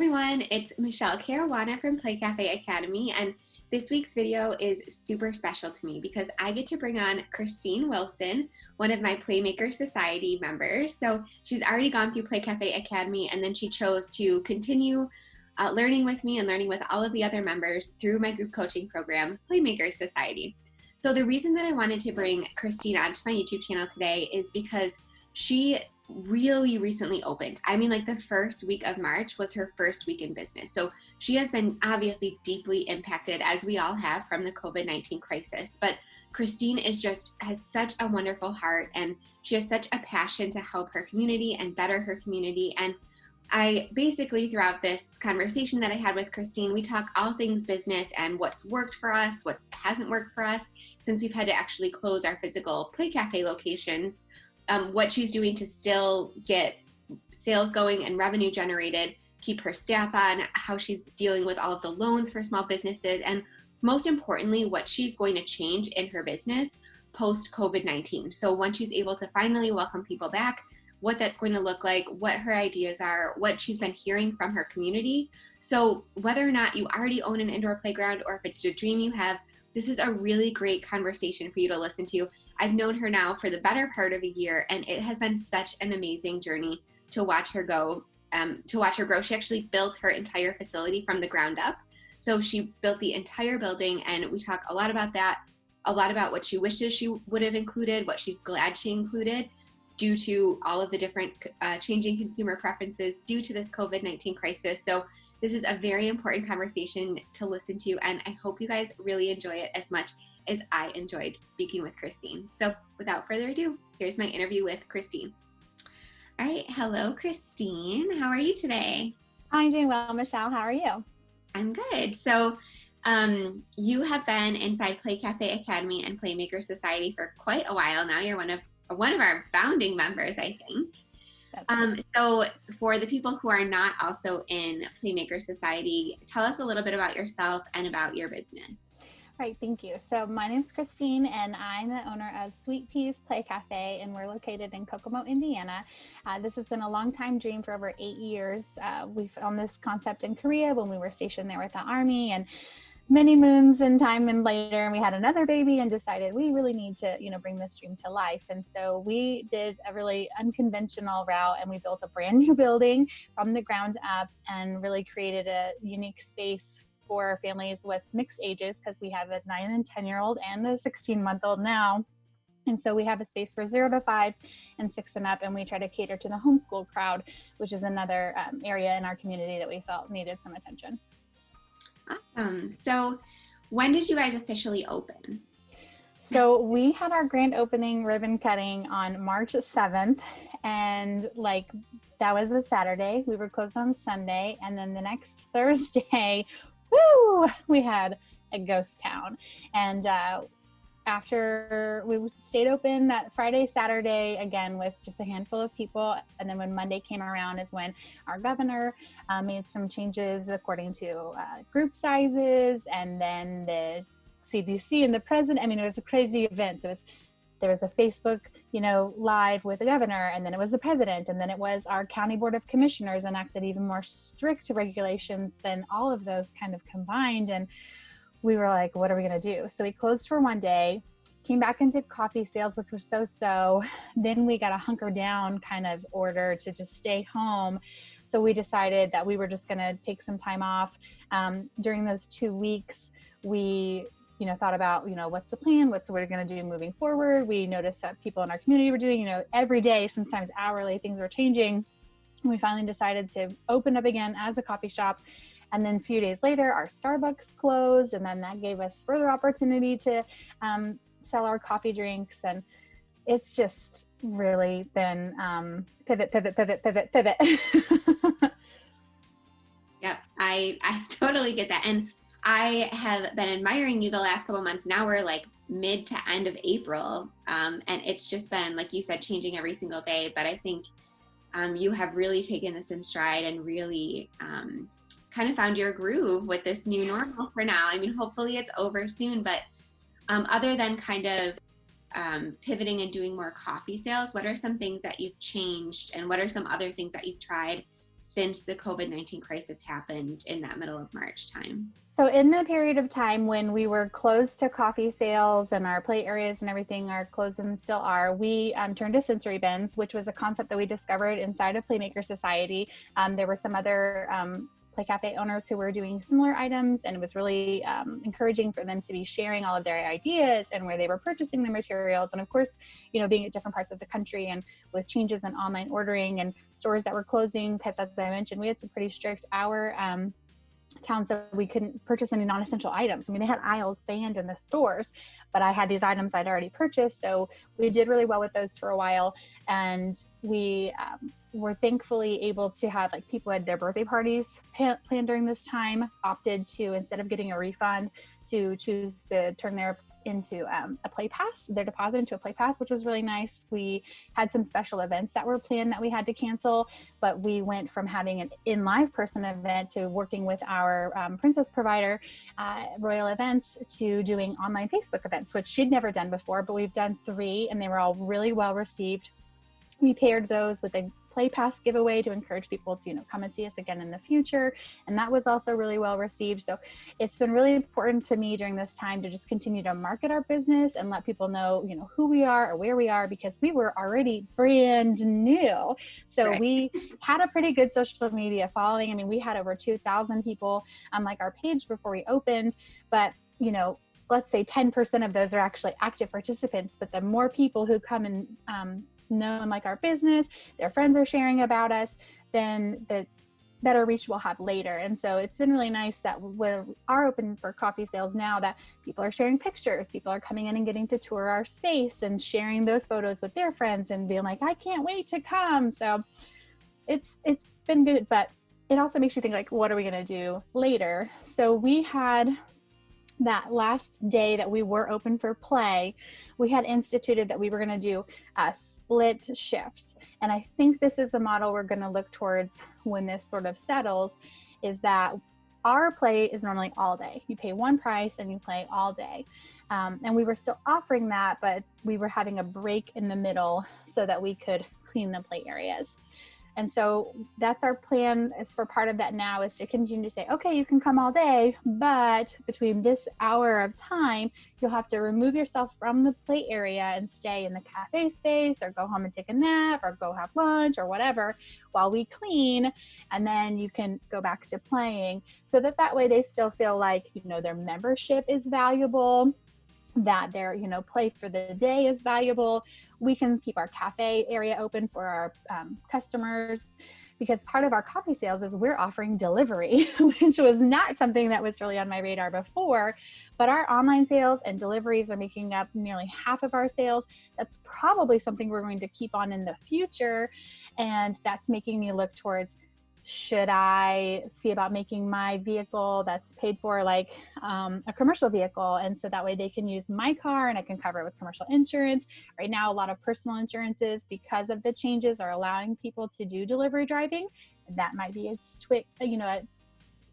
everyone, it's Michelle Caruana from Play Cafe Academy, and this week's video is super special to me because I get to bring on Krystyne Wilson, one of my Playmaker Society members. So she's already gone through Play Cafe Academy, and then she chose to continue learning with me and learning with all of the other members through my group coaching program, Playmaker Society. So the reason that I wanted to bring Krystyne onto my YouTube channel today is because she really recently opened. I mean, like the first week of March was her first week in business. So she has been obviously deeply impacted, as we all have, from the COVID-19 crisis. But Krystyne has such a wonderful heart, and she has such a passion to help her community and better her community. And I basically, throughout this conversation that I had with Krystyne, we talk all things business and what's worked for us, what hasn't worked for us, since we've had to actually close our physical Play Cafe locations. What she's doing to still get sales going and revenue generated, keep her staff on, how she's dealing with all of the loans for small businesses, and most importantly, what she's going to change in her business post-COVID-19. So once she's able to finally welcome people back, what that's going to look like, what her ideas are, what she's been hearing from her community. So whether or not you already own an indoor playground or if it's a dream you have, this is a really great conversation for you to listen to. I've known her now for the better part of a year, and it has been such an amazing journey to watch her grow. She actually built her entire facility from the ground up. So she built the entire building, and we talk a lot about that, a lot about what she wishes she would have included, what she's glad she included due to all of the different changing consumer preferences due to this COVID-19 crisis. So this is a very important conversation to listen to, and I hope you guys really enjoy it as much as I enjoyed speaking with Krystyne. So without further ado, here's my interview with Krystyne. All right, hello Krystyne, how are you today? I'm doing well, Michelle, how are you? I'm good. So you have been inside Play Cafe Academy and Playmaker Society for quite a while now. You're one of our founding members, I think. So for the people who are not also in Playmaker Society, tell us a little bit about yourself and about your business. Right, thank you. So my name is Krystyne, and I'm the owner of Sweet Peas Play Cafe, and we're located in Kokomo, Indiana. This has been a long time dream for over 8 years. We found this concept in Korea when we were stationed there with the Army, and many moons and time and later, and we had another baby and decided we really need to, bring this dream to life. And so we did a really unconventional route, and we built a brand new building from the ground up and really created a unique space for families with mixed ages, because we have a 9 and 10-year-old and a 16-month-old now. And so we have a space for 0 to 5 and 6 and up, and we try to cater to the homeschool crowd, which is another area in our community that we felt needed some attention. Awesome. So when did you guys officially open? So we had our grand opening ribbon cutting on March 7th, and that was a Saturday. We were closed on Sunday, and then the next Thursday, we had a ghost town. And after we stayed open that Friday, Saturday, again with just a handful of people, and then when Monday came around is when our governor made some changes according to group sizes, and then the CDC and the president. I mean, it was a crazy event. There was a Facebook, live with the governor, and then it was the president, and then it was our county board of commissioners enacted even more strict regulations than all of those kind of combined. And we were like, what are we going to do? So we closed for one day, came back and did coffee sales, which were so. Then we got a hunker down kind of order to just stay home. So we decided that we were just going to take some time off. During those 2 weeks, we thought about, what's the plan? What's we're going to do moving forward? We noticed that people in our community were doing, every day, sometimes hourly, things were changing. We finally decided to open up again as a coffee shop. And then a few days later, our Starbucks closed, and then that gave us further opportunity to sell our coffee drinks. And it's just really been pivot. Yep, I totally get that. And I have been admiring you the last couple months. Now we're like mid to end of April, and it's just been, like you said, changing every single day. But I think you have really taken this in stride and really kind of found your groove with this new normal for now. I mean, hopefully it's over soon, but other than kind of pivoting and doing more coffee sales, what are some things that you've changed, and what are some other things that you've tried since the COVID-19 crisis happened in that middle of March time? So in the period of time when we were closed to coffee sales and our play areas and everything are closed and still are, we turned to sensory bins, which was a concept that we discovered inside of Playmaker Society. There were some other Play Cafe owners who were doing similar items, and it was really encouraging for them to be sharing all of their ideas and where they were purchasing the materials. And of course, you know, being at different parts of the country and with changes in online ordering and stores that were closing, because as I mentioned, we had some pretty strict towns that we couldn't purchase any non-essential items. I mean, they had aisles banned in the stores, but I had these items I'd already purchased. So we did really well with those for a while. And we were thankfully able to have, like, people had their birthday parties planned during this time, opted to, instead of getting a refund, to choose to turn their into a play pass, their deposit into a play pass, which was really nice. We had some special events that were planned that we had to cancel, but we went from having an in-live person event to working with our princess provider, Royal Events, to doing online Facebook events, which she'd never done before, but we've done 3 and they were all really well received. We paired those with a Play Pass giveaway to encourage people to, you know, come and see us again in the future. And that was also really well received. So it's been really important to me during this time to just continue to market our business and let people know, you know, who we are or where we are, because we were already brand new. So Right. we had a pretty good social media following. I mean, we had over 2,000 people on like our page before we opened, but, you know, let's say 10% of those are actually active participants, but the more people who come and know and like our business, their friends are sharing about us, then the better reach we'll have later. And so it's been really nice that we are open for coffee sales now, that people are sharing pictures, people are coming in and getting to tour our space and sharing those photos with their friends and being like, I can't wait to come. So it's been good, but it also makes you think, like, what are we going to do later? So we had that last day that we were open for play, we had instituted that we were going to do split shifts. And I think this is a model we're going to look towards when this sort of settles, is that our play is normally all day. You pay one price and you play all day. And we were still offering that, but we were having a break in the middle so that we could clean the play areas. And so that's our plan, is for part of that now is to continue to say, okay, you can come all day, but between this hour of time, you'll have to remove yourself from the play area and stay in the cafe space or go home and take a nap or go have lunch or whatever while we clean. And then you can go back to playing, so that way they still feel like, you know, their membership is valuable, that their, you know, play for the day is valuable. We can keep our cafe area open for our customers, because part of our coffee sales is we're offering delivery, which was not something that was really on my radar before. But our online sales and deliveries are making up nearly half of our sales. That's probably something we're going to keep on in the future. And that's making me look towards, should I see about making my vehicle that's paid for like a commercial vehicle? And so that way they can use my car and I can cover it with commercial insurance. Right now, a lot of personal insurances, because of the changes, are allowing people to do delivery driving. That might be an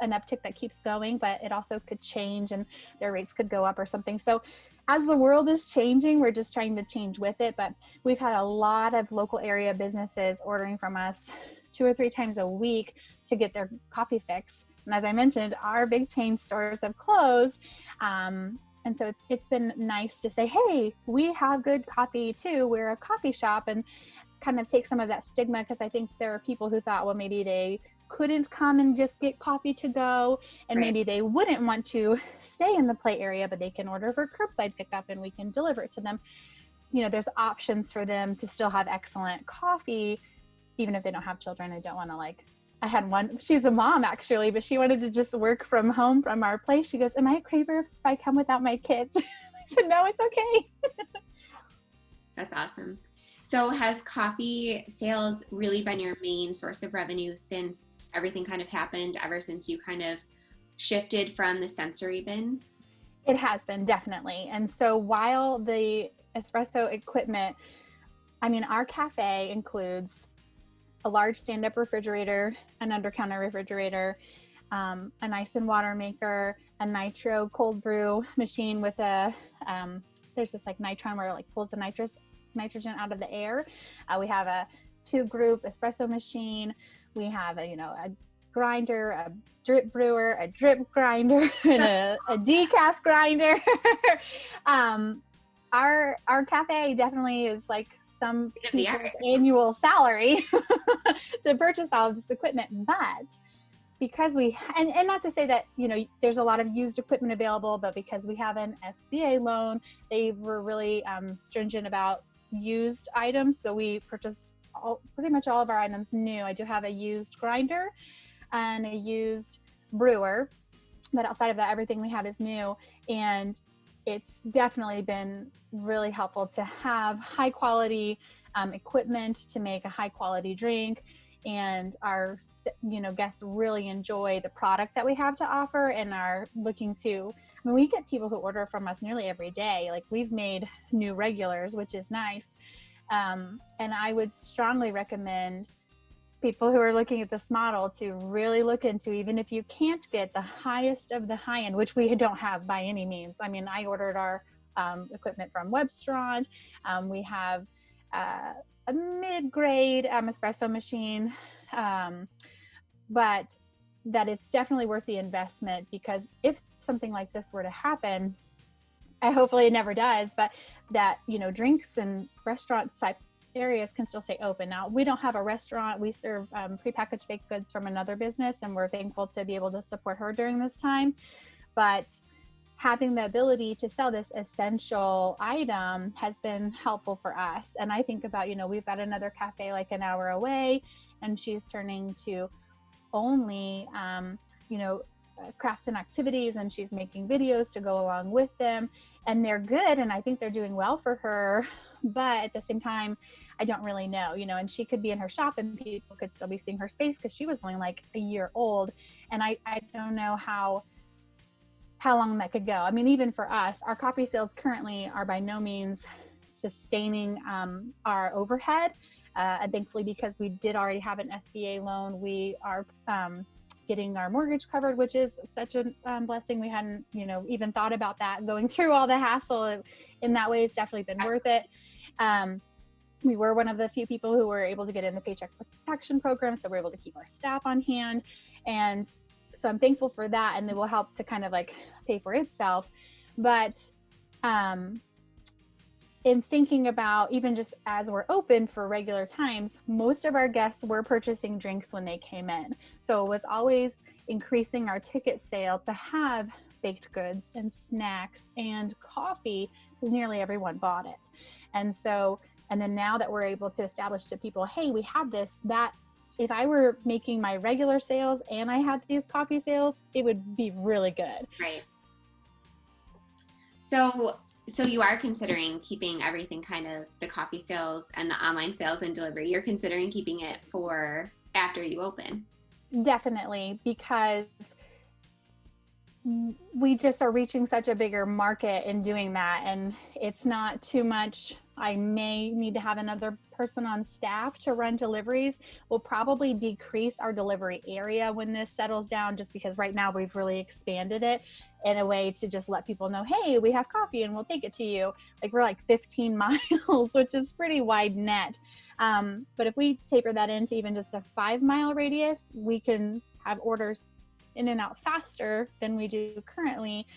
uptick that keeps going, but it also could change and their rates could go up or something. So as the world is changing, we're just trying to change with it. But we've had a lot of local area businesses ordering from us 2 or 3 times a week to get their coffee fix. And as I mentioned, our big chain stores have closed. And so it's been nice to say, hey, we have good coffee too. We're a coffee shop, and kind of take some of that stigma, because I think there are people who thought, well, maybe they couldn't come and just get coffee to go, and Right. maybe they wouldn't want to stay in the play area, but they can order for curbside pickup and we can deliver it to them. You know, there's options for them to still have excellent coffee, even if they don't have children and don't want to, I had one, she's a mom actually, but she wanted to just work from home from our place. She goes, am I a craver if I come without my kids? I said, no, it's okay. That's awesome. So has coffee sales really been your main source of revenue since everything kind of happened, ever since you kind of shifted from the sensory bins? It has been, definitely. And so while the espresso equipment, I mean, our cafe includes a large stand-up refrigerator, an under-counter refrigerator, an ice and water maker, a nitro cold brew machine with there's this like nitron where it like pulls the nitrogen out of the air. We have a 2-group espresso machine. We have a grinder, a drip brewer, a drip grinder, and a decaf grinder. Our cafe definitely is like some people's annual salary to purchase all of this equipment. But because and not to say that, there's a lot of used equipment available, but because we have an SBA loan, they were really stringent about used items. So we purchased pretty much all of our items new. I do have a used grinder and a used brewer, but outside of that, everything we have is new. And it's definitely been really helpful to have high quality equipment to make a high quality drink. And our guests really enjoy the product that we have to offer and are looking to, we get people who order from us nearly every day. Like, we've made new regulars, which is nice. And I would strongly recommend people who are looking at this model to really look into, even if you can't get the highest of the high end, which we don't have by any means. I mean, I ordered our equipment from Webstaurant. We have a mid-grade espresso machine, but that it's definitely worth the investment, because if something like this were to happen, hopefully it never does, but that, drinks and restaurant type areas can still stay open. Now, we don't have a restaurant. We serve prepackaged baked goods from another business, and we're thankful to be able to support her during this time. But having the ability to sell this essential item has been helpful for us. And I think about, we've got another cafe like an hour away, and she's turning to only, crafts and activities, and she's making videos to go along with them, and they're good. And I think they're doing well for her, but at the same time, I don't really know, and she could be in her shop and people could still be seeing her space, because she was only like a year old. And I don't know how long that could go. I mean, even for us, our coffee sales currently are by no means sustaining our overhead. And thankfully, because we did already have an SBA loan, we are getting our mortgage covered, which is such a blessing. We hadn't, even thought about that, going through all the hassle. In that way, it's definitely been worth it. We were one of the few people who were able to get in the Paycheck Protection Program, so we're able to keep our staff on hand. And so I'm thankful for that, and it will help to kind of like pay for itself. But in thinking about, even just as we're open for regular times, most of our guests were purchasing drinks when they came in. So it was always increasing our ticket sale to have baked goods and snacks and coffee, because nearly everyone bought it. And so, and then now that we're able to establish to people, hey, we have this, that if I were making my regular sales and I had these coffee sales, it would be really good. Right. So you are considering keeping everything, kind of the coffee sales and the online sales and delivery, you're considering keeping it for after you open? Definitely, because we just are reaching such a bigger market in doing that, and it's not too much. I may need to have another person on staff to run deliveries. We'll probably decrease our delivery area when this settles down, just because right now we've really expanded it in a way to just let people know, hey, we have coffee and we'll take it to you. Like, we're like 15 miles, which is pretty wide net. But if we taper that into even just a 5-mile radius, we can have orders in and out faster than we do currently,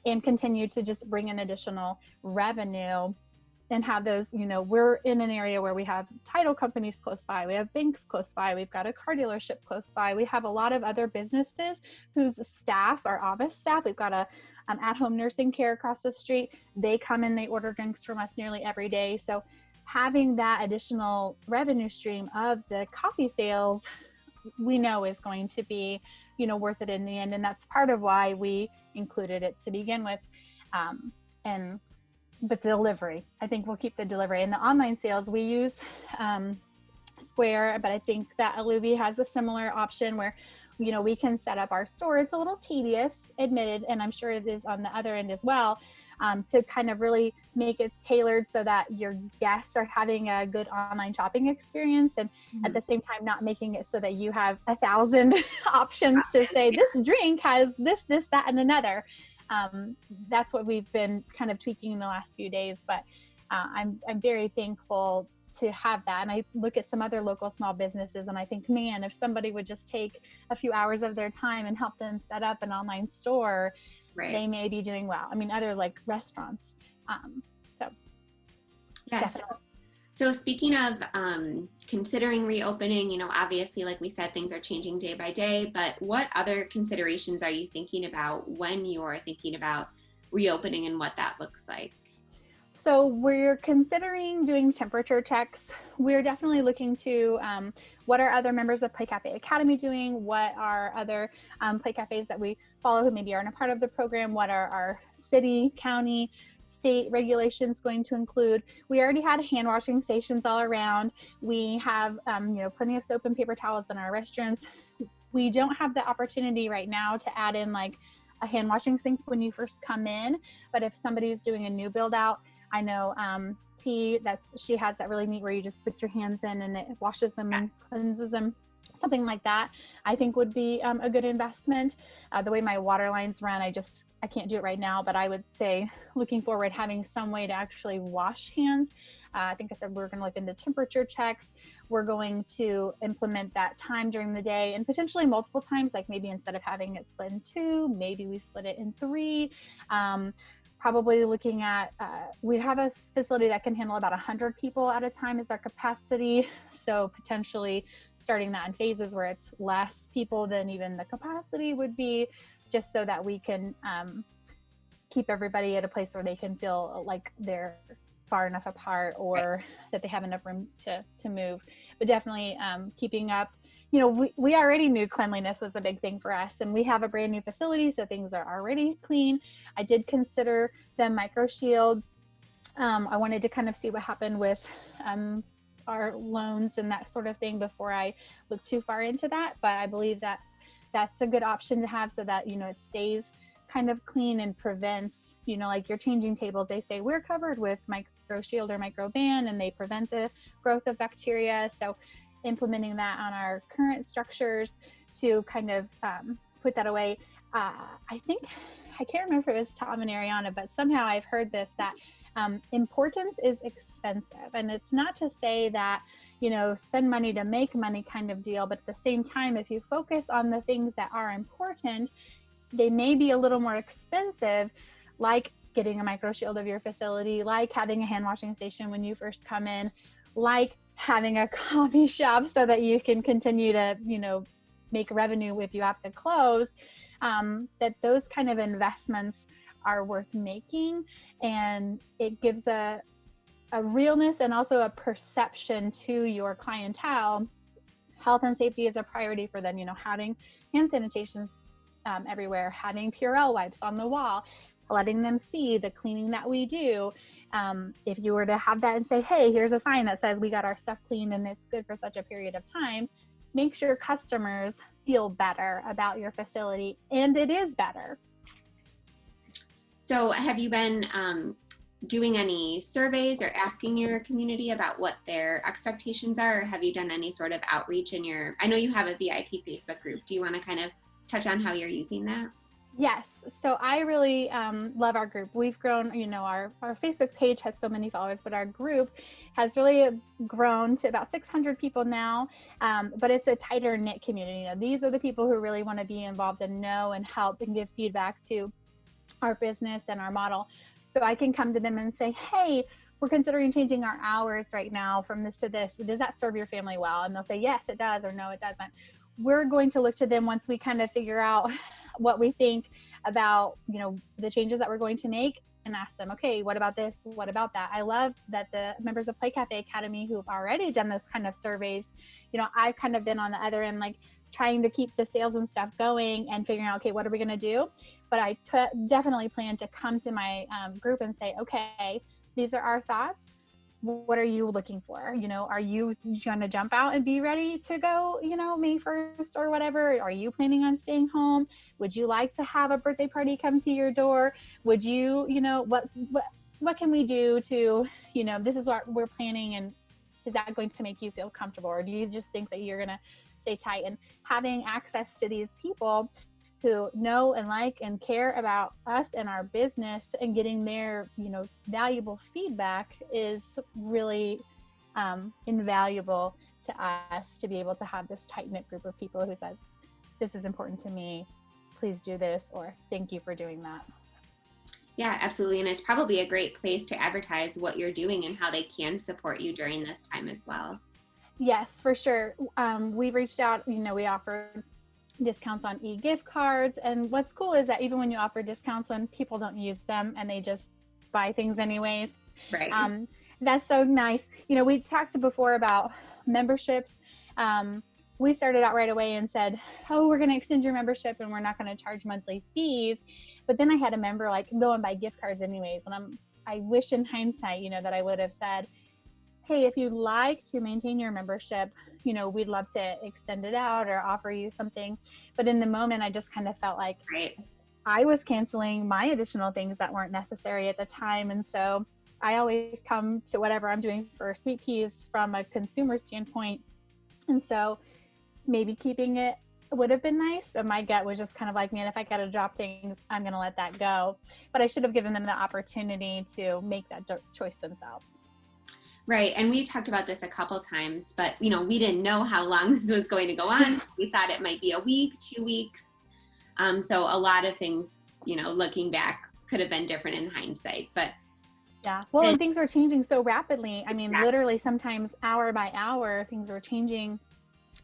and continue to just bring in additional revenue and have those, we're in an area where we have title companies close by, we have banks close by, we've got a car dealership close by, we have a lot of other businesses whose staff are office staff. We've got a at-home nursing care across the street. They come in, they order drinks from us nearly every day. So having that additional revenue stream of the coffee sales, we know is going to be, worth it in the end. And that's part of why we included it to begin with. But the delivery, I think we'll keep the delivery. And the online sales, we use Square, but I think that Aluvi has a similar option where, we can set up our store. It's a little tedious, admitted, and I'm sure it is on the other end as well, to kind of really make it tailored so that your guests are having a good online shopping experience, and at the same time not making it so that you have 1,000 options to say, this drink has this, that, and another. That's what we've been kind of tweaking in the last few days, but I'm very thankful to have that. And I look at some other local small businesses and I think, man, if somebody would just take a few hours of their time and help them set up an online store, Right. they may be doing well. I mean, other like restaurants. So yes. So speaking of considering reopening, you know, obviously, like we said, things are changing day by day, but what other considerations are you thinking about when you're thinking about reopening and what that looks like? So we're considering doing temperature checks. We're definitely looking to what are other members of Play Cafe Academy doing? What are other Play Cafes that we follow who maybe aren't a part of the program? What are our city, county, state regulations going to include? We already had hand washing stations all around. We have plenty of soap and paper towels in our restrooms. We don't have the opportunity right now to add in like a hand washing sink when you first come in, but if somebody's doing a new build out, I know she has that really neat where you just put your hands in and it washes them and cleanses them. Something like that, I think would be a good investment. The way my water lines run, I can't do it right now, but I would say looking forward, having some way to actually wash hands. I think I said we're going to look into temperature checks. We're going to implement that time during the day and potentially multiple times, like maybe instead of having it split in 2, maybe we split it in 3. Probably looking at, we have a facility that can handle about 100 people at a time is our capacity. So potentially starting that in phases where it's less people than even the capacity would be, just so that we can keep everybody at a place where they can feel like they're far enough apart or that they have enough room to move. But definitely keeping up. You know, we already knew cleanliness was a big thing for us, and we have a brand new facility, so things are already clean. I did consider the micro shield. I wanted to kind of see what happened with our loans and that sort of thing before I look too far into that. But I believe that that's a good option to have so that, you know, it stays kind of clean and prevents, you know, like you're changing tables, they say we're covered with micro shield or microban and they prevent the growth of bacteria. So implementing that on our current structures to kind of put that away. I think, I can't remember if it was Tom and Ariana, but somehow I've heard this, that importance is expensive. And it's not to say that, you know, spend money to make money kind of deal, but at the same time, if you focus on the things that are important, they may be a little more expensive, like getting a micro shield of your facility, like having a hand washing station when you first come in, like having a coffee shop so that you can continue to, you know, make revenue if you have to close, that those kind of investments are worth making. And it gives a realness and also a perception to your clientele. Health and safety is a priority for them, you know, having hand sanitations everywhere, having Purell wipes on the wall, letting them see the cleaning that we do. If you were to have that and say, hey, here's a sign that says we got our stuff cleaned and it's good for such a period of time, make sure customers feel better about your facility, and it is better. So have you been doing any surveys or asking your community about what their expectations are, or have you done any sort of outreach in your, I know you have a VIP Facebook group. Do you want to kind of touch on how you're using that? Yes. So I really love our group. We've grown, you know, our Facebook page has so many followers, but our group has really grown to about 600 people now. But it's a tighter knit community. You know, these are the people who really want to be involved and know and help and give feedback to our business and our model. So I can come to them and say, hey, we're considering changing our hours right now from this to this. Does that serve your family well? And they'll say, yes, it does, or no, it doesn't. We're going to look to them once we kind of figure out what we think about, you know, the changes that we're going to make, and ask them, okay, what about this? What about that? I love that the members of Play Cafe Academy who've already done those kind of surveys, you know, I've kind of been on the other end, like trying to keep the sales and stuff going and figuring out, okay, what are we going to do? But I definitely plan to come to my group and say, okay, these are our thoughts. What are you looking for? You know, are you going to jump out and be ready to go, you know, May 1st or whatever? Are you planning on staying home? Would you like to have a birthday party come to your door? Would you, you know, what can we do to, you know, this is what we're planning, and is that going to make you feel comfortable? Or do you just think that you're going to stay tight? And having access to these people who know and like and care about us and our business and getting their, you know, valuable feedback is really invaluable to us to be able to have this tight-knit group of people who says, this is important to me, please do this, or thank you for doing that. Yeah, absolutely. And it's probably a great place to advertise what you're doing and how they can support you during this time as well. Yes, for sure. We reached out, we offered discounts on e-gift cards. And what's cool is that even when you offer discounts when people don't use them and they just buy things anyways, right. That's so nice. We talked before about memberships. We started out right away and said, oh, we're going to extend your membership and we're not going to charge monthly fees. But then I had a member go and buy gift cards anyways. And I wish in hindsight, that I would have said, hey, if you'd like to maintain your membership, we'd love to extend it out or offer you something. But in the moment, I just kind of felt like right. I was canceling my additional things that weren't necessary at the time. And so I always come to whatever I'm doing for Sweet Peas from a consumer standpoint. And so maybe keeping it would have been nice, but my gut was just kind of like, man, if I got to drop things, I'm going to let that go. But I should have given them the opportunity to make that choice themselves. Right. And we talked about this a couple times, but we didn't know how long this was going to go on. We thought it might be a week, 2 weeks. So a lot of things, looking back could have been different in hindsight, but yeah. Well, and things were changing so rapidly. I mean, yeah. Literally sometimes hour by hour, things were changing.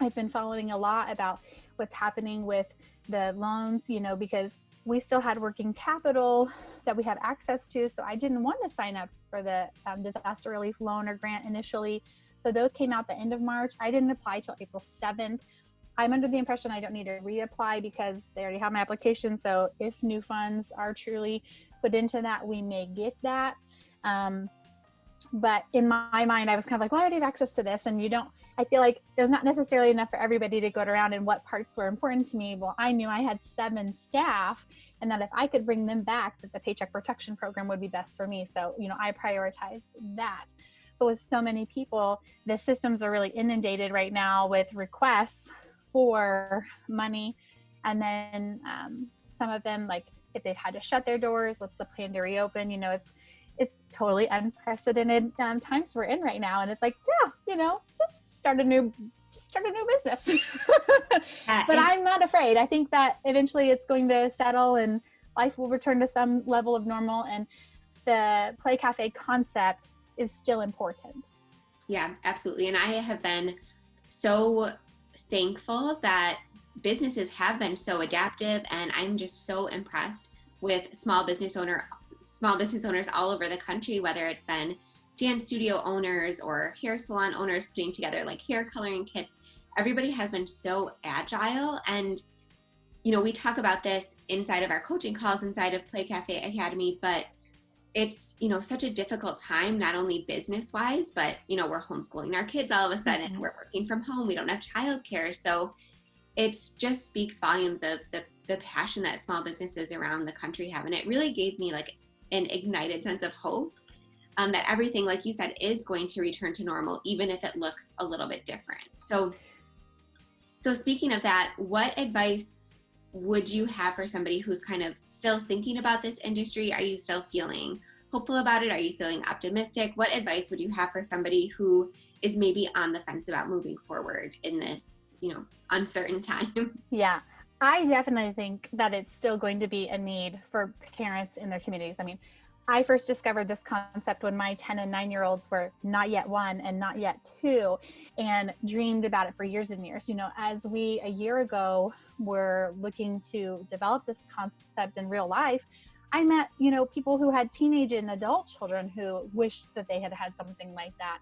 I've been following a lot about what's happening with the loans, because we still had working capital that we have access to. So I didn't want to sign up for the disaster relief loan or grant initially. So those came out the end of March. I didn't apply till April 7th. I'm under the impression I don't need to reapply because they already have my application. So if new funds are truly put into that, we may get that. But in my mind, I was kind of like, well, I already have access to this. And I feel like there's not necessarily enough for everybody to go around and what parts were important to me. Well, I knew I had 7 staff and that if I could bring them back, that the Paycheck Protection Program would be best for me. So, I prioritized that. But with so many people, the systems are really inundated right now with requests for money. And then some of them, like if they've had to shut their doors, what's the plan to reopen? It's totally unprecedented times we're in right now. And it's like, yeah, just start a new business. But I'm not afraid. I think that eventually it's going to settle and life will return to some level of normal. And the Play Cafe concept is still important. Yeah, absolutely. And I have been so thankful that businesses have been so adaptive, and I'm just so impressed with small business owners all over the country, whether it's been dance studio owners or hair salon owners putting together like hair coloring kits. Everybody has been so agile. And, we talk about this inside of our coaching calls, inside of Play Cafe Academy, but it's, such a difficult time, not only business wise, but, we're homeschooling our kids all of a sudden. Mm-hmm. We're working from home. We don't have childcare. So it just speaks volumes of the passion that small businesses around the country have. And it really gave me like an ignited sense of hope that everything, like you said, is going to return to normal, even if it looks a little bit different. So speaking of that, what advice would you have for somebody who's kind of still thinking about this industry? Are you still feeling hopeful about it? Are you feeling optimistic? What advice would you have for somebody who is maybe on the fence about moving forward in this, uncertain time? Yeah. I definitely think that it's still going to be a need for parents in their communities. I mean, I first discovered this concept when my 10 and 9-year-olds were not yet 1 and not yet 2, and dreamed about it for years and years. As we a year ago were looking to develop this concept in real life, I met, people who had teenage and adult children who wished that they had had something like that.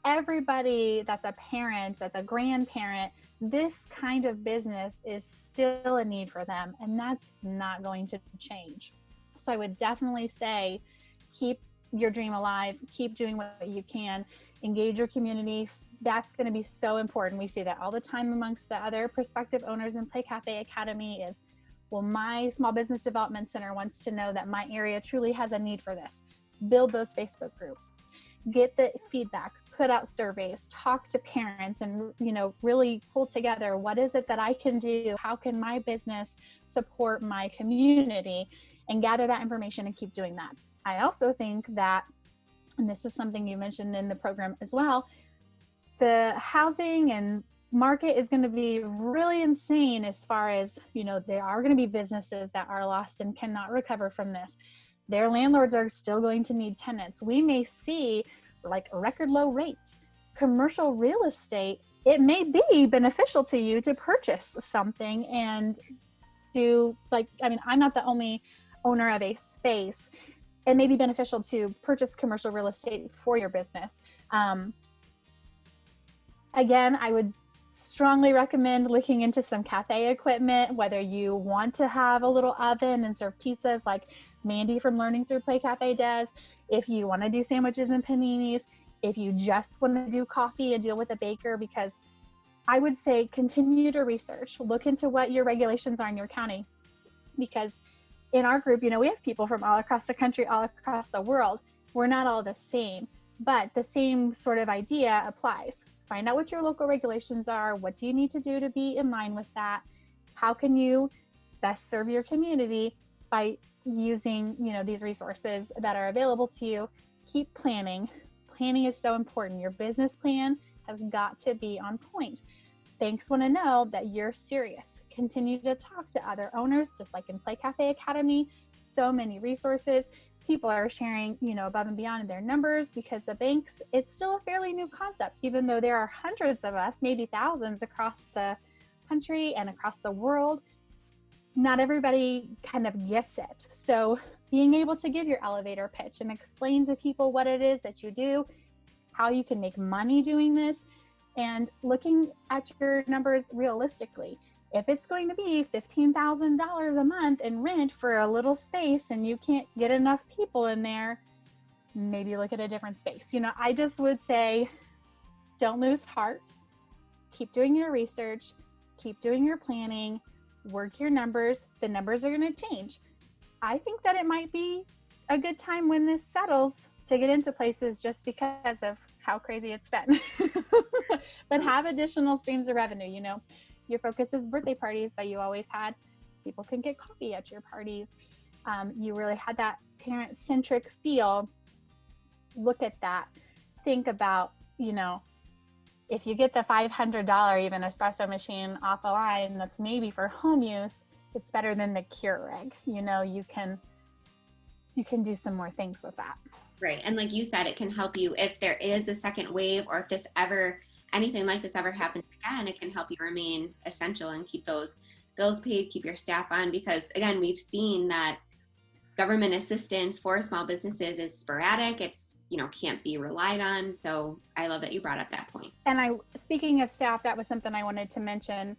Everybody that's a parent, that's a grandparent, this kind of business is still a need for them, and that's not going to change. So I would definitely say, keep your dream alive, keep doing what you can, engage your community. That's going to be so important. We see that all the time amongst the other prospective owners in Play Cafe Academy is, well, my small business development center wants to know that my area truly has a need for this. Build those Facebook groups, get the feedback, put out surveys, talk to parents, and really pull together, what is it that I can do? How can my business support my community? And gather that information and keep doing that. I also think that and this is something you mentioned in the program as well, the housing and market is going to be really insane as far as, there are going to be businesses that are lost and cannot recover from this. Their landlords are still going to need tenants. We may see like record low rates. Commercial real estate, it may be beneficial to you to purchase something and do I'm not the only owner of a space. It may be beneficial to purchase commercial real estate for your business. Again, I would strongly recommend looking into some cafe equipment, whether you want to have a little oven and serve pizzas like Mandy from Learning Through Play Cafe does, if you want to do sandwiches and paninis, if you just want to do coffee and deal with a baker, because I would say continue to research, look into what your regulations are in your county, because in our group, we have people from all across the country, all across the world. We're not all the same, but the same sort of idea applies. Find out what your local regulations are. What do you need to do to be in line with that? How can you best serve your community by using, these resources that are available to you? Keep planning. Planning is so important. Your business plan has got to be on point. Banks want to know that you're serious. Continue to talk to other owners, just like in Play Cafe Academy. So many resources. People are sharing, above and beyond their numbers, because the banks, it's still a fairly new concept, even though there are hundreds of us, maybe thousands across the country and across the world. Not everybody kind of gets it. So being able to give your elevator pitch and explain to people what it is that you do, how you can make money doing this, and looking at your numbers realistically. If it's going to be $15,000 a month in rent for a little space and you can't get enough people in there, maybe look at a different space. I just would say, don't lose heart. Keep doing your research, keep doing your planning, work your numbers. The numbers are going to change. I think that it might be a good time when this settles to get into places, just because of how crazy it's been. But have additional streams of revenue. Your focus is birthday parties that you always had. People can get coffee at your parties. You really had that parent-centric feel. Look at that. Think about, if you get the $500 even espresso machine off a line that's maybe for home use, it's better than the Keurig. You can do some more things with that. Right. And like you said, it can help you if there is a second wave, or if anything like this ever happens again, it can help you remain essential and keep those bills paid, keep your staff on, because again, we've seen that government assistance for small businesses is sporadic. It's, can't be relied on. So I love that you brought up that point. And speaking of staff, that was something I wanted to mention.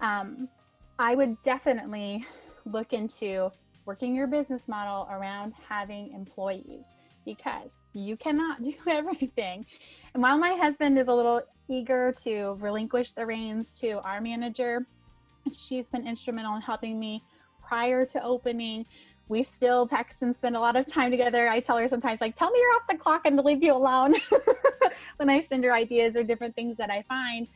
I would definitely look into working your business model around having employees, because you cannot do everything. And while my husband is a little eager to relinquish the reins to our manager, she's been instrumental in helping me prior to opening. We still text and spend a lot of time together. I tell her sometimes, tell me you're off the clock and to leave you alone when I send her ideas or different things that I find.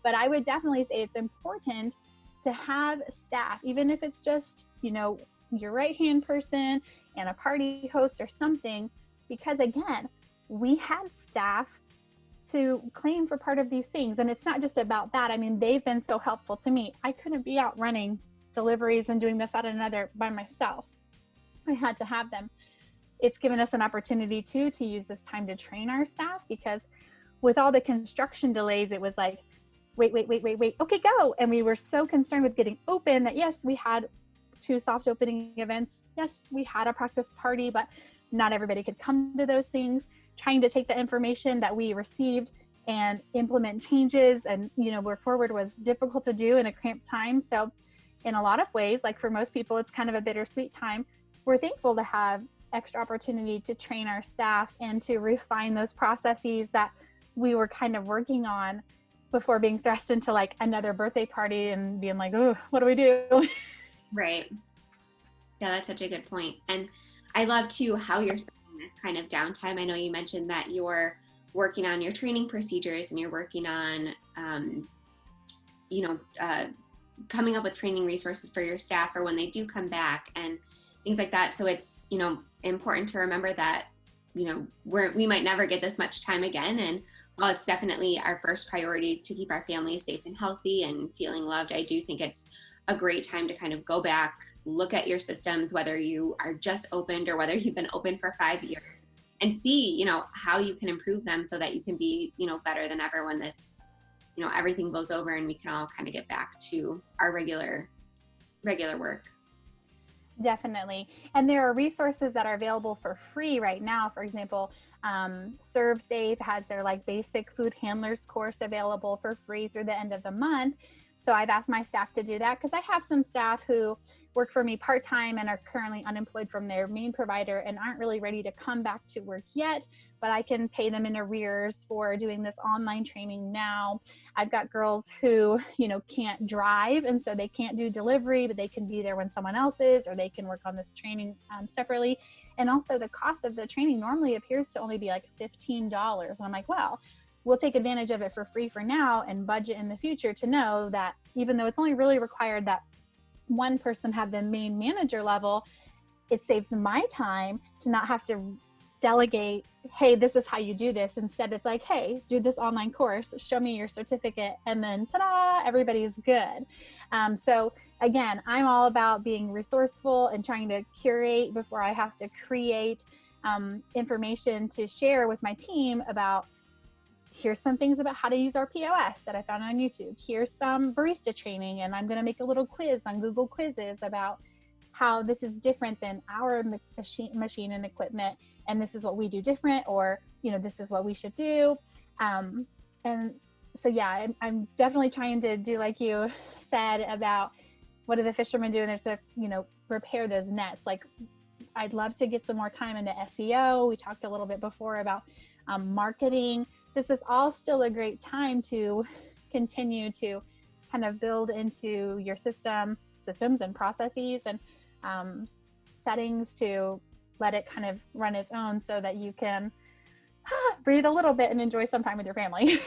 But I would definitely say it's important to have staff, even if it's just, your right-hand person and a party host or something, because again, we had staff to claim for part of these things. And it's not just about that. They've been so helpful to me. I couldn't be out running deliveries and doing this, that, and another by myself. I had to have them. It's given us an opportunity too to use this time to train our staff, because with all the construction delays, it was like, wait, okay, go. And we were so concerned with getting open that yes, we had 2 soft opening events. Yes, we had a practice party, but not everybody could come to those things. Trying to take the information that we received and implement changes and, work forward was difficult to do in a cramped time. So in a lot of ways, like for most people, it's kind of a bittersweet time. We're thankful to have extra opportunity to train our staff and to refine those processes that we were kind of working on before being thrust into another birthday party and being like, oh, what do we do? Right. Yeah, that's such a good point. And I love too how you're spending this kind of downtime. I know you mentioned that you're working on your training procedures and you're working on, coming up with training resources for your staff for when they do come back and things like that. So it's, important to remember that we might never get this much time again. And while it's definitely our first priority to keep our families safe and healthy and feeling loved, I do think it's a great time to kind of go back, look at your systems, whether you are just opened or whether you've been open for 5 years, and see, how you can improve them so that you can be, better than ever when this, everything blows over and we can all kind of get back to our regular work. Definitely. And there are resources that are available for free right now. For example, ServeSafe has their like basic food handlers course available for free through the end of the month. So I've asked my staff to do that because I have some staff who work for me part-time and are currently unemployed from their main provider and aren't really ready to come back to work yet, but I can pay them in arrears for doing this online training now. I've got girls who, can't drive, and so they can't do delivery, but they can be there when someone else is, or they can work on this training separately. And also the cost of the training normally appears to only be like $15. And I'm like, well, we'll take advantage of it for free for now and budget in the future to know that even though it's only really required that one person have the main manager level, it saves my time to not have to delegate, hey, this is how you do this. Instead, it's like, hey, do this online course, show me your certificate, and then ta-da, everybody's good. So again, I'm all about being resourceful and trying to curate before I have to create information to share with my team about, here's some things about how to use our POS that I found on YouTube. Here's some barista training, and I'm going to make a little quiz on Google Quizzes about how this is different than our machine and equipment, and this is what we do different, or this is what we should do. And so yeah, I'm definitely trying to do like you said about what do the fishermen do, and there's to repair those nets. Like, I'd love to get some more time into SEO. We talked a little bit before about marketing. This is all still a great time to continue to kind of build into your systems and processes and settings to let it kind of run its own so that you can breathe a little bit and enjoy some time with your family.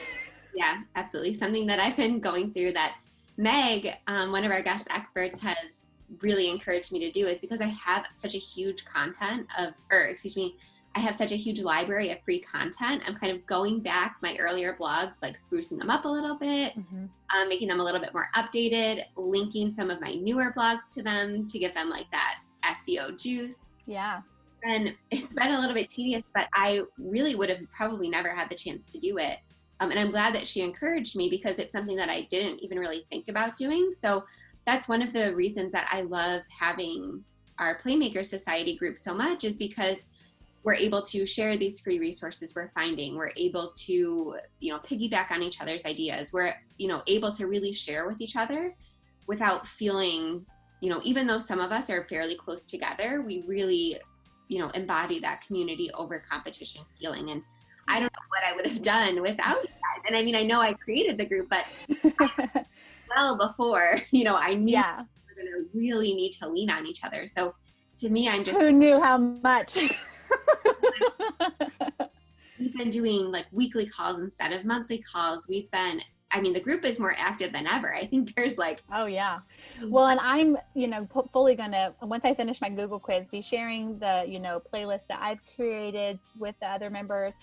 Yeah, absolutely. Something that I've been going through that Meg, one of our guest experts, has really encouraged me to do is because I have such a huge I have such a huge library of free content. I'm kind of going back my earlier blogs, like sprucing them up a little bit, making them a little bit more updated, linking some of my newer blogs to them to give them like that SEO juice. Yeah. And it's been a little bit tedious, but I really would have probably never had the chance to do it. And I'm glad that she encouraged me because it's something that I didn't even really think about doing. So that's one of the reasons that I love having our Playmaker Society group so much, is because we're able to share these free resources we're finding. We're able to, piggyback on each other's ideas. We're, able to really share with each other without feeling, even though some of us are fairly close together, we really, embody that community over competition feeling. And I don't know what I would have done without you guys. And I mean, I know I created the group, but well before, I knew we were going to really need to lean on each other. So to me, I'm just... Who knew how much? We've been doing like weekly calls instead of monthly calls. The group is more active than ever. I think there's like... Oh yeah. Well, and I'm, fully gonna, once I finish my Google quiz, be sharing the, playlist that I've created with the other members.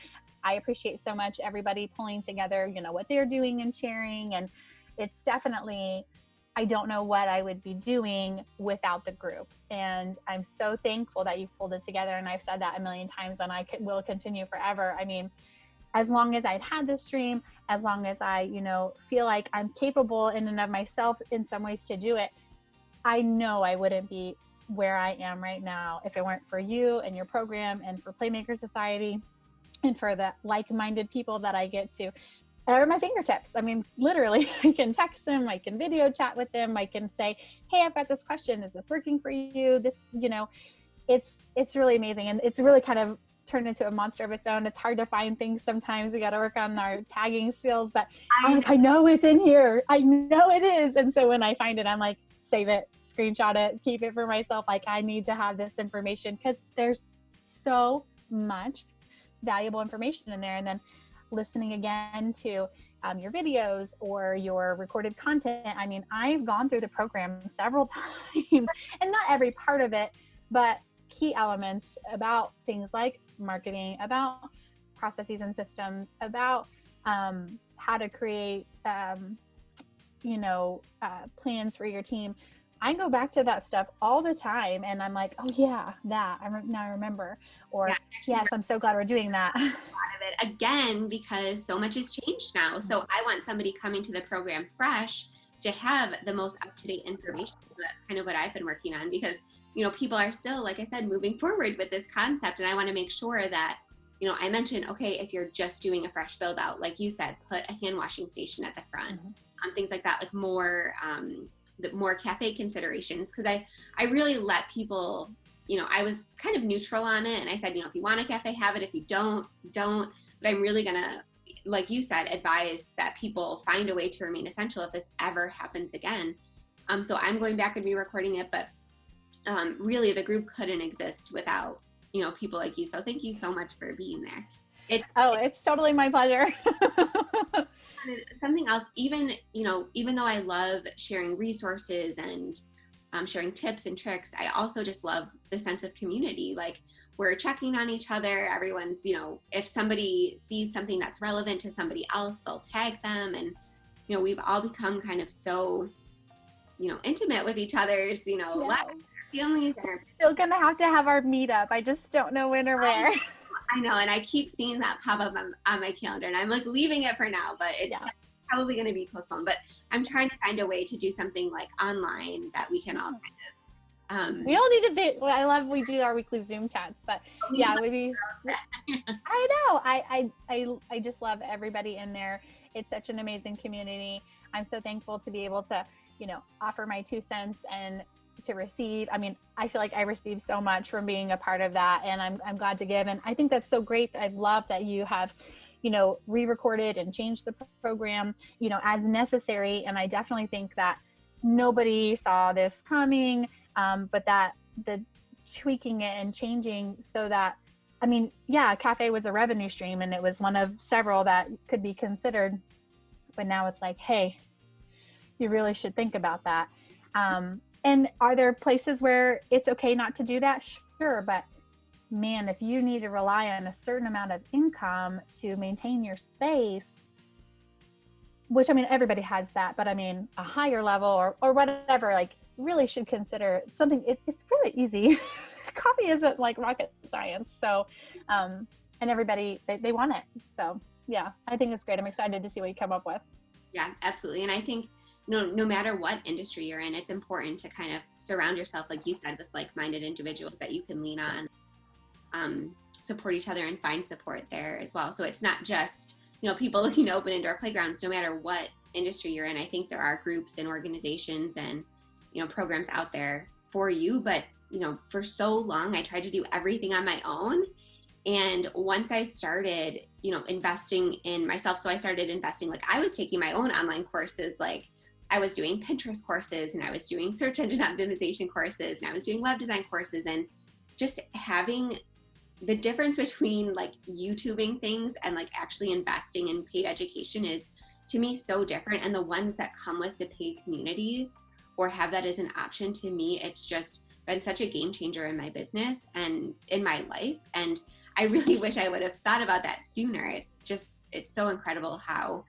I appreciate so much everybody pulling together, what they're doing and sharing. And it's definitely, I don't know what I would be doing without the group. And I'm so thankful that you've pulled it together. And I've said that a million times, and I will continue forever. I mean, as long as I'd had this dream, as long as I, feel like I'm capable in and of myself in some ways to do it, I know I wouldn't be where I am right now if it weren't for you and your program and for Playmaker Society and for the like-minded people that I get to at my fingertips. I mean, literally, I can text them, I can video chat with them, I can say, hey, I've got this question. Is this working for you? This, it's really amazing. And it's really kind of turned into a monster of its own. It's hard to find things sometimes. We got to work on our tagging skills, but I know it's in here. I know it is. And so when I find it, I'm like, save it, screenshot it, keep it for myself. Like, I need to have this information because there's so much valuable information in there. And then listening again to your videos or your recorded content. I mean, I've gone through the program several times, and not every part of it, but key elements about things like marketing, about processes and systems, about how to create, plans for your team. I go back to that stuff all the time, and I'm like, oh yeah, that now I remember, or Yeah, yes, I'm so glad we're doing that. It again, because so much has changed now. So I want somebody coming to the program fresh to have the most up-to-date information. So that's kind of what I've been working on, because people are still, like I said, moving forward with this concept, and I want to make sure that I mentioned, okay, if you're just doing a fresh build out, like you said, put a hand washing station at the front, things like that, like more cafe considerations, because I really let people, I was kind of neutral on it, and I said, if you want a cafe, have it. If you don't, but I'm really gonna, like you said, advise that people find a way to remain essential if this ever happens again. So I'm going back and re-recording it, but really the group couldn't exist without people like you. So thank you so much for being there. It's totally my pleasure. Something else, even though I love sharing resources and sharing tips and tricks, I also just love the sense of community. Like, we're checking on each other. Everyone's, if somebody sees something that's relevant to somebody else, they'll tag them. And, we've all become kind of so, intimate with each other's, families. Still gonna have to have our meetup. I just don't know when or where. I know, and I keep seeing that pop up on my calendar, and I'm like leaving it for now, but it's probably going to be postponed. But I'm trying to find a way to do something like online that we can all kind of. We all need to be. Well, we do our weekly Zoom chats, but yeah, maybe. I know. I just love everybody in there. It's such an amazing community. I'm so thankful to be able to, offer my 2 cents and to receive. I mean, I feel like I receive so much from being a part of that, and I'm glad to give. And I think that's so great. I love that you have, re-recorded and changed the program, as necessary. And I definitely think that nobody saw this coming, but that the tweaking it and changing so that, cafe was a revenue stream, and it was one of several that could be considered, but now it's like, hey, you really should think about that. And are there places where it's okay not to do that? Sure. But man, if you need to rely on a certain amount of income to maintain your space, which, everybody has that, but a higher level or whatever, like, really should consider something. It's really easy. Coffee isn't like rocket science. So, and everybody, they want it. So yeah, I think it's great. I'm excited to see what you come up with. Yeah, absolutely. And I think, no matter what industry you're in, it's important to kind of surround yourself, like you said, with like-minded individuals that you can lean on, support each other, and find support there as well. So it's not just, people looking to open indoor playgrounds. No matter what industry you're in, I think there are groups and organizations and, programs out there for you. But, for so long, I tried to do everything on my own. And once I started, investing in myself, so I started investing, like I was taking my own online courses, like I was doing Pinterest courses, and I was doing search engine optimization courses, and I was doing web design courses, and just having the difference between like YouTubing things and like actually investing in paid education is, to me, so different. And the ones that come with the paid communities or have that as an option, to me, it's just been such a game changer in my business and in my life. And I really wish I would have thought about that sooner. It's so incredible how,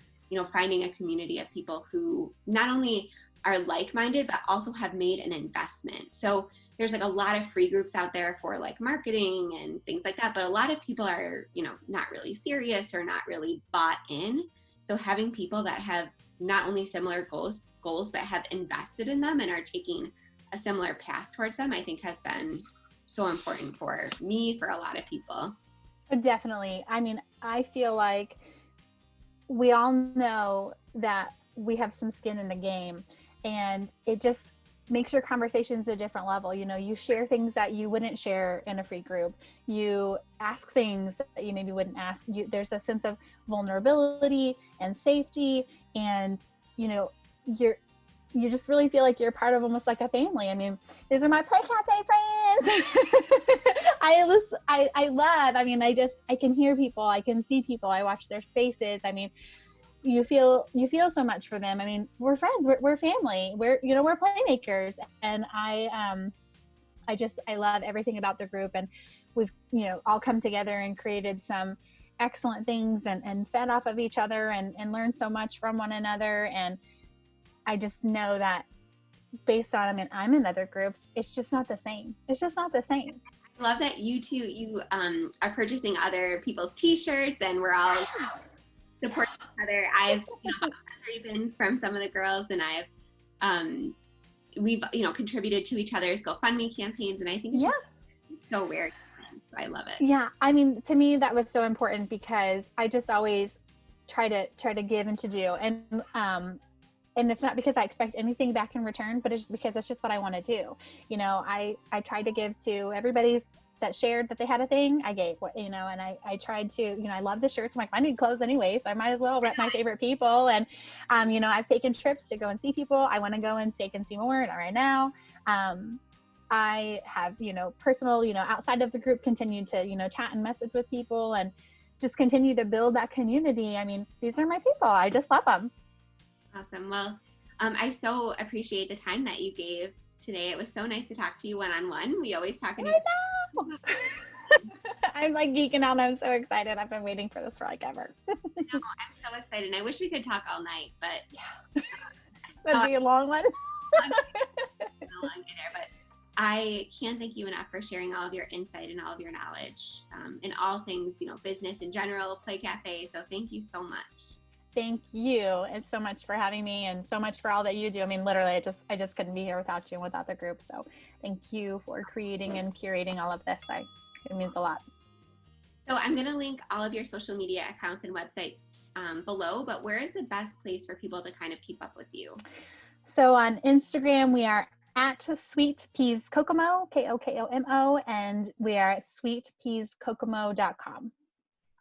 finding a community of people who not only are like-minded, but also have made an investment. So there's like a lot of free groups out there for like marketing and things like that, but a lot of people are, not really serious or not really bought in. So having people that have not only similar goals, but have invested in them and are taking a similar path towards them, I think has been so important for me, for a lot of people. Definitely. I feel like we all know that we have some skin in the game, and it just makes your conversations a different level. You share things that you wouldn't share in a free group. You ask things that you maybe wouldn't ask. There's a sense of vulnerability and safety, and you just really feel like you're part of almost like a family. These are my Play Cafe friends. I love, I can hear people, I can see people, I watch their spaces. You feel so much for them. We're friends, we're family, we're playmakers. And I love everything about the group, and we've, all come together and created some excellent things, and fed off of each other, and learned so much from one another. And I just know that based on, I'm in other groups, it's just not the same. It's just not the same. I love that you are purchasing other people's t-shirts, and we're all supporting each other. I've bought sensory bins from some of the girls, and we've contributed to each other's GoFundMe campaigns, and I think it's just so weird. I love it. Yeah, to me that was so important, because I just always try to give and to do, and it's not because I expect anything back in return, but it's just because it's just what I want to do. I tried to give to everybody that shared that they had a thing. I gave, and I tried to, I love the shirts. I'm like, I need clothes anyway, so I might as well rep my favorite people. And, I've taken trips to go and see people. I want to go and take and see more, not right now. I have, personal, outside of the group, continued to, chat and message with people, and just continue to build that community. These are my people. I just love them. Awesome. Well, I so appreciate the time that you gave today. It was so nice to talk to you one-on-one. We always talk in I'm like geeking out. I'm so excited. I've been waiting for this for like ever. No, I'm so excited. And I wish we could talk all night, but yeah, that'd be a long one. But I can't thank you enough for sharing all of your insight and all of your knowledge in all things, business in general, Play Cafe. So thank you so much. Thank you. And so much for having me, and so much for all that you do. Literally, I just couldn't be here without you and without the group. So thank you for creating and curating all of this. It means a lot. So I'm going to link all of your social media accounts and websites below, but where is the best place for people to kind of keep up with you? So on Instagram, we are at Sweet Peas Kokomo, Kokomo, and we are at sweetpeaskokomo.com.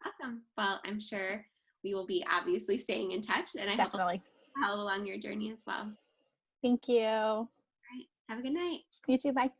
Awesome. Well, I'm sure we will be obviously staying in touch, and I Definitely hope you follow along your journey as well. Thank you. All right. Have a good night. You too. Bye.